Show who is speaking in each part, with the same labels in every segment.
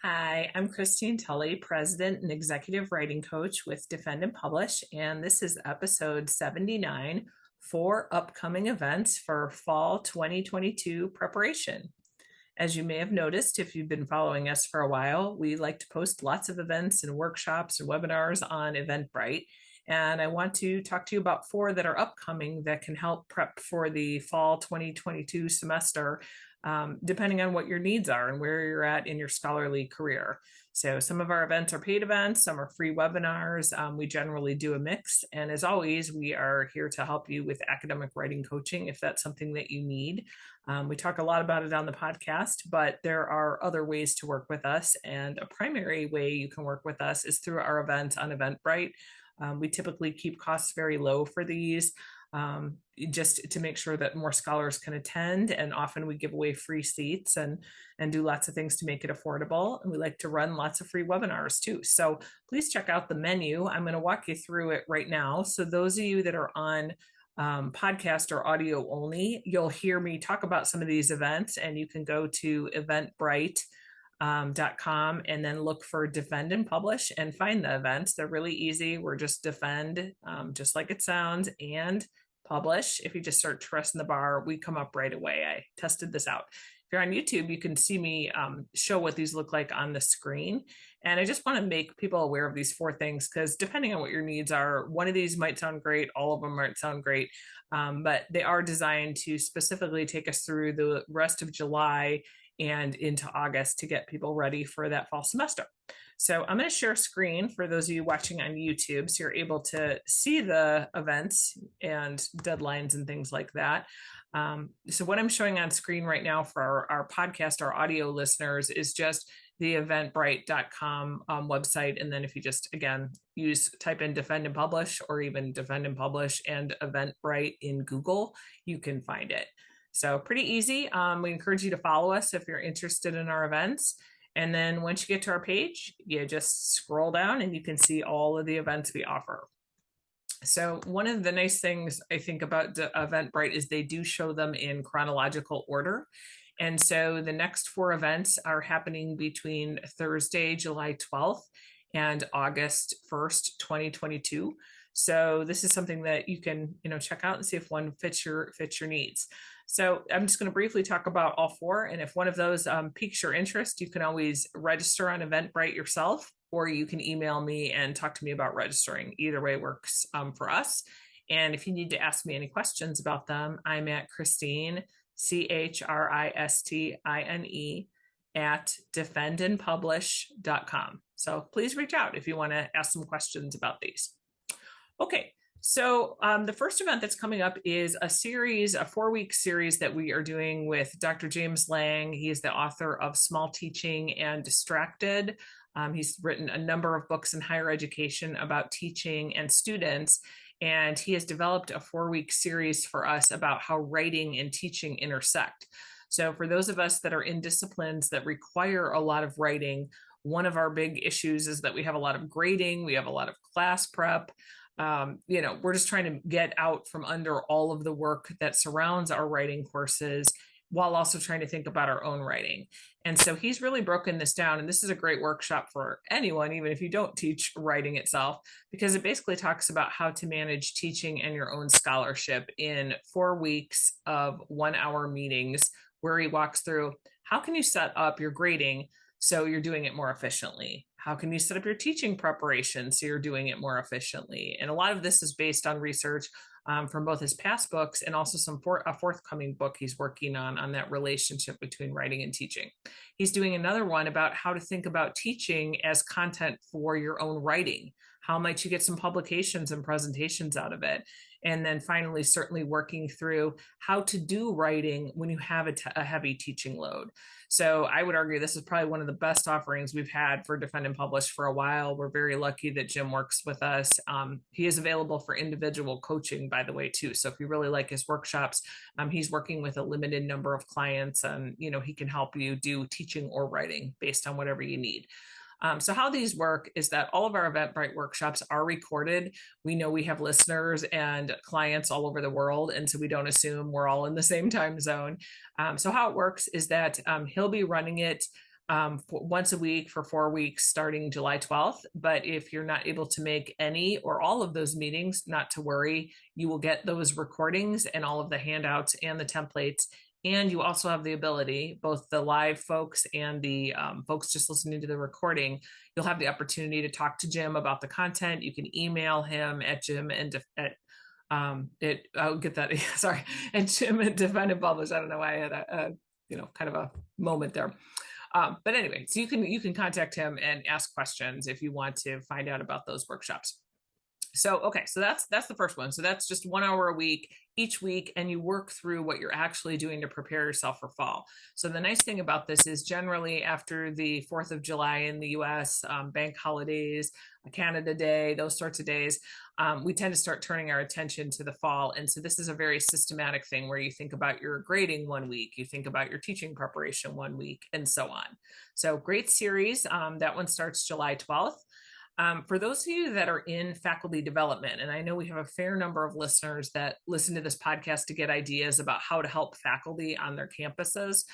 Speaker 1: Hi, I'm Christine Tulley, President and Executive Writing Coach with Defend and Publish, and this is episode 79 for upcoming events for fall 2022 preparation. As you may have noticed, if you've been following us for a while, we like to post lots of events and workshops and webinars on Eventbrite. And I want to talk to you about four that are upcoming that can help prep for the fall 2022 semester, depending on what your needs are and where you're at in your scholarly career. So some of our events are paid events, some are free webinars. We generally do a mix. And as always, we are here to help you with academic writing coaching if that's something that you need. We talk a lot about it on the podcast, but there are other ways to work with us. And a primary way you can work with us is through our events on Eventbrite. We typically keep costs very low for these, just to make sure that more scholars can attend. And often we give away free seats and do lots of things to make it affordable. And we like to run lots of free webinars too. So please check out the menu. I'm going to walk you through it right now. So those of you that are on podcast or audio only, you'll hear me talk about some of these events, and you can go to eventbrite.com and then look for Defend and Publish and find the events. They're really easy. We're just Defend, just like it sounds, and Publish. If you just search for us in the bar, we come up right away. I tested this out. If you're on YouTube, you can see me show what these look like on the screen. And I just want to make people aware of these four things, because depending on what your needs are, one of these might sound great, all of them might sound great, but they are designed to specifically take us through the rest of July and into August to get people ready for that fall semester. So I'm going to share a screen for those of you watching on YouTube, so you're able to see the events and deadlines and things like that. So what I'm showing on screen right now for our podcast, our audio listeners, is just the eventbrite.com website. And then if you just, again, type in Defend and Publish, or even Defend and Publish and Eventbrite in Google, you can find it. So pretty easy. We encourage you to follow us if you're interested in our events. And then once you get to our page, you just scroll down and you can see all of the events we offer. So one of the nice things I think about Eventbrite is they do show them in chronological order. And so the next four events are happening between Thursday, July 12th and August 1st, 2022. So this is something that you can, check out and see if one fits your needs. So I'm just going to briefly talk about all four. And if one of those piques your interest, you can always register on Eventbrite yourself, or you can email me and talk to me about registering. Either way works for us. And if you need to ask me any questions about them, I'm at Christine, CHRISTINE, at defendandpublish.com. So please reach out if you want to ask some questions about these. Okay. So the first event that's coming up is a 4-week series that we are doing with Dr. James Lang. He is the author of Small Teaching and Distracted. He's written a number of books in higher education about teaching and students, and he has developed a 4-week series for us about how writing and teaching intersect. So for those of us that are in disciplines that require a lot of writing, one of our big issues is that we have a lot of grading, we have a lot of class prep. We're just trying to get out from under all of the work that surrounds our writing courses, while also trying to think about our own writing. And so he's really broken this down. And this is a great workshop for anyone, even if you don't teach writing itself, because it basically talks about how to manage teaching and your own scholarship in 4 weeks of 1-hour meetings, where he walks through how can you set up your grading so you're doing it more efficiently. How can you set up your teaching preparation so you're doing it more efficiently? And a lot of this is based on research from both his past books and also a forthcoming book he's working on that relationship between writing and teaching. He's doing another one about how to think about teaching as content for your own writing. How might you get some publications and presentations out of it? And then finally, certainly working through how to do writing when you have a heavy teaching load. So I would argue this is probably one of the best offerings we've had for Defend and Publish for a while. We're very lucky that Jim works with us. He is available for individual coaching, by the way, too. So if you really like his workshops, he's working with a limited number of clients, and he can help you do teaching or writing based on whatever you need. So how these work is that all of our Eventbrite workshops are recorded. We know we have listeners and clients all over the world, and so we don't assume we're all in the same time zone. So how it works is that he'll be running it once a week for 4 weeks starting July 12th. But if you're not able to make any or all of those meetings, not to worry, you will get those recordings and all of the handouts and the templates. And you also have the ability, both the live folks and the folks just listening to the recording, you'll have the opportunity to talk to Jim about the content. You can email him at Jim and at I'll get that. Sorry, and Jim at Defendant Publish. I don't know why I had a kind of a moment there. But anyway, so you can contact him and ask questions if you want to find out about those workshops. So, okay, so that's the first one. So that's just 1 hour a week, each week, and you work through what you're actually doing to prepare yourself for fall. So the nice thing about this is generally after the 4th of July in the US, bank holidays, Canada Day, those sorts of days, we tend to start turning our attention to the fall. And so this is a very systematic thing where you think about your grading 1 week, you think about your teaching preparation 1 week, and so on. So great series. That one starts July 12th. For those of you that are in faculty development, and I know we have a fair number of listeners that listen to this podcast to get ideas about how to help faculty on their campuses,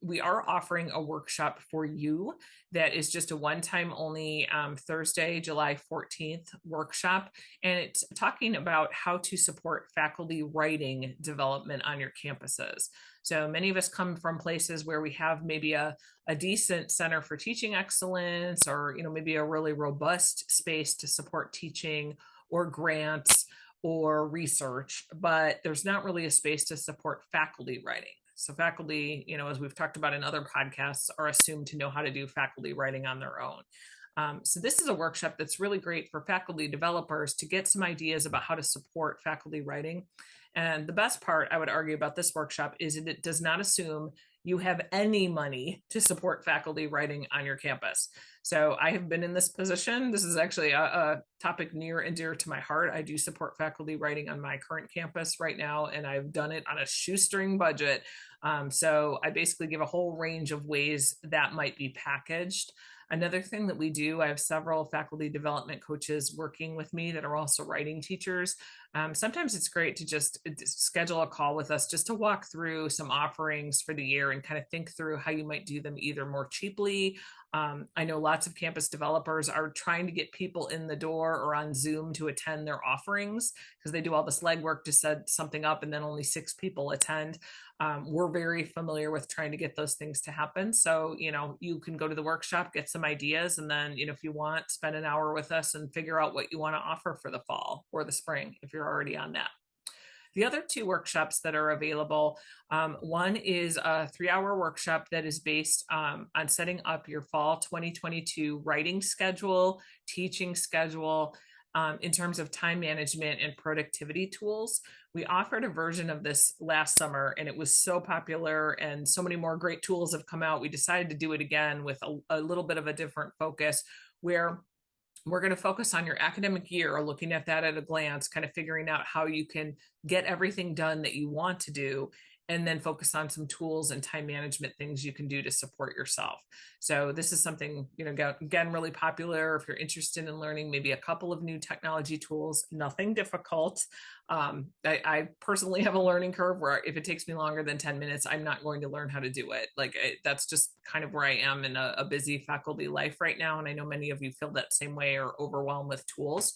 Speaker 1: we are offering a workshop for you that is just a one-time only Thursday, July 14th workshop. And it's talking about how to support faculty writing development on your campuses. So many of us come from places where we have maybe a decent center for teaching excellence, or maybe a really robust space to support teaching or grants or research, but there's not really a space to support faculty writing. So faculty, as we've talked about in other podcasts, are assumed to know how to do faculty writing on their own. So this is a workshop that's really great for faculty developers to get some ideas about how to support faculty writing. And the best part, I would argue, about this workshop is that it does not assume you have any money to support faculty writing on your campus. So I have been in this position. This is actually a topic near and dear to my heart. I do support faculty writing on my current campus right now, and I've done it on a shoestring budget. So I basically give a whole range of ways that might be packaged. Another thing that we do, I have several faculty development coaches working with me that are also writing teachers. Sometimes it's great to just schedule a call with us just to walk through some offerings for the year and kind of think through how you might do them either more cheaply. I know lots of campus developers are trying to get people in the door or on Zoom to attend their offerings because they do all this legwork to set something up and then only 6 people attend. We're very familiar with trying to get those things to happen. So, you can go to the workshop, get some ideas, and then, if you want, spend an hour with us and figure out what you want to offer for the fall or the spring, if you're already on that. The other 2 workshops that are available, one is a 3-hour workshop that is based on setting up your fall 2022 writing schedule, teaching schedule, in terms of time management and productivity tools. We offered a version of this last summer and it was so popular and so many more great tools have come out. We decided to do it again with a little bit of a different focus, where we're going to focus on your academic year, or looking at that at a glance, kind of figuring out how you can get everything done that you want to do, and then focus on some tools and time management things you can do to support yourself. So this is something, again, really popular. If you're interested in learning maybe a couple of new technology tools, nothing difficult. I personally have a learning curve where if it takes me longer than 10 minutes, I'm not going to learn how to do it. That's just kind of where I am in a busy faculty life right now. And I know many of you feel that same way or overwhelmed with tools.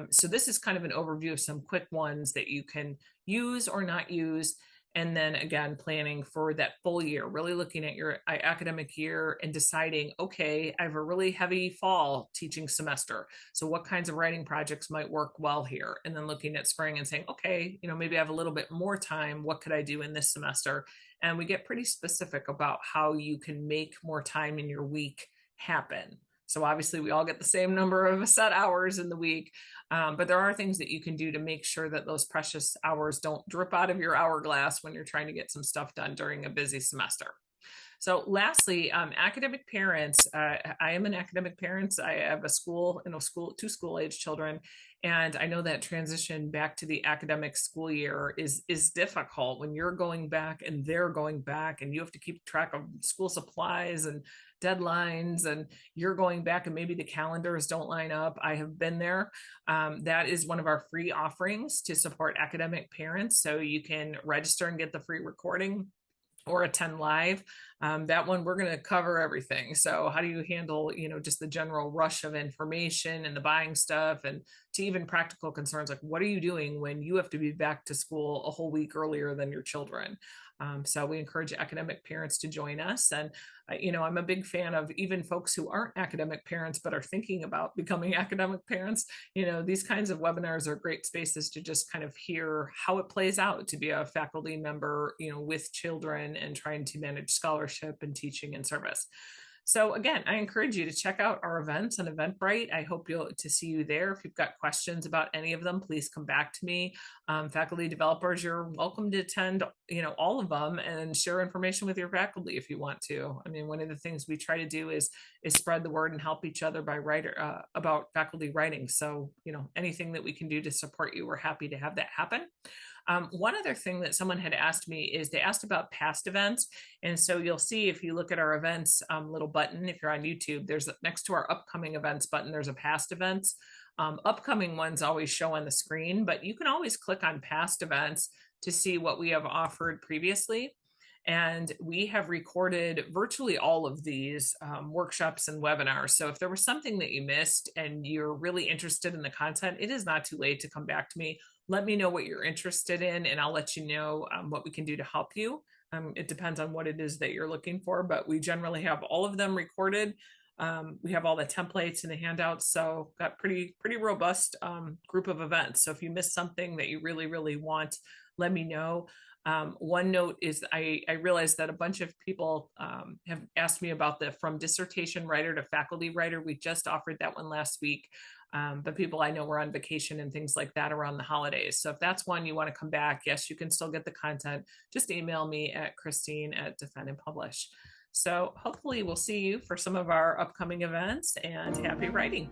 Speaker 1: So this is kind of an overview of some quick ones that you can use or not use. And then again, planning for that full year, really looking at your academic year and deciding, okay, I have a really heavy fall teaching semester. So what kinds of writing projects might work well here? And then looking at spring and saying, okay, maybe I have a little bit more time. What could I do in this semester? And we get pretty specific about how you can make more time in your week happen. So obviously we all get the same number of set hours in the week, but there are things that you can do to make sure that those precious hours don't drip out of your hourglass when you're trying to get some stuff done during a busy semester. So lastly, academic parents, I am an academic parent. I have two school-age children. And I know that transition back to the academic school year is difficult when you're going back and they're going back, and you have to keep track of school supplies and deadlines, and you're going back and maybe the calendars don't line up. I have been there. That is one of our free offerings to support academic parents. So you can register and get the free recording or attend live. That one, we're going to cover everything. So how do you handle, just the general rush of information and the buying stuff, and to even practical concerns like what are you doing when you have to be back to school a whole week earlier than your children? So we encourage academic parents to join us. And, I'm a big fan of even folks who aren't academic parents, but are thinking about becoming academic parents. These kinds of webinars are great spaces to just kind of hear how it plays out to be a faculty member, with children and trying to manage scholarship and teaching and service. So again, I encourage you to check out our events on Eventbrite. I hope to see you there. If you've got questions about any of them, please come back to me. Faculty developers, you're welcome to attend, all of them and share information with your faculty if you want to. I mean, one of the things we try to do is spread the word and help each other by about faculty writing. So, anything that we can do to support you, we're happy to have that happen. One other thing that someone had asked me is they asked about past events. And so you'll see if you look at our events little button, if you're on YouTube, there's next to our upcoming events button, there's a past events. Upcoming ones always show on the screen, but you can always click on past events to see what we have offered previously. And we have recorded virtually all of these workshops and webinars. So if there was something that you missed and you're really interested in the content, it is not too late to come back to me. Let me know what you're interested in, and I'll let you know what we can do to help you. It depends on what it is that you're looking for, but we generally have all of them recorded. We have all the templates and the handouts, so got pretty robust group of events. So if you missed something that you really want, let me know. One note is I realized that a bunch of people have asked me about the from dissertation writer to faculty writer. We just offered that one last week. But people I know were on vacation and things like that around the holidays. So if that's one you want to come back, yes, you can still get the content. Just email me at Christine@Defend and Publish. So hopefully we'll see you for some of our upcoming events, and happy writing.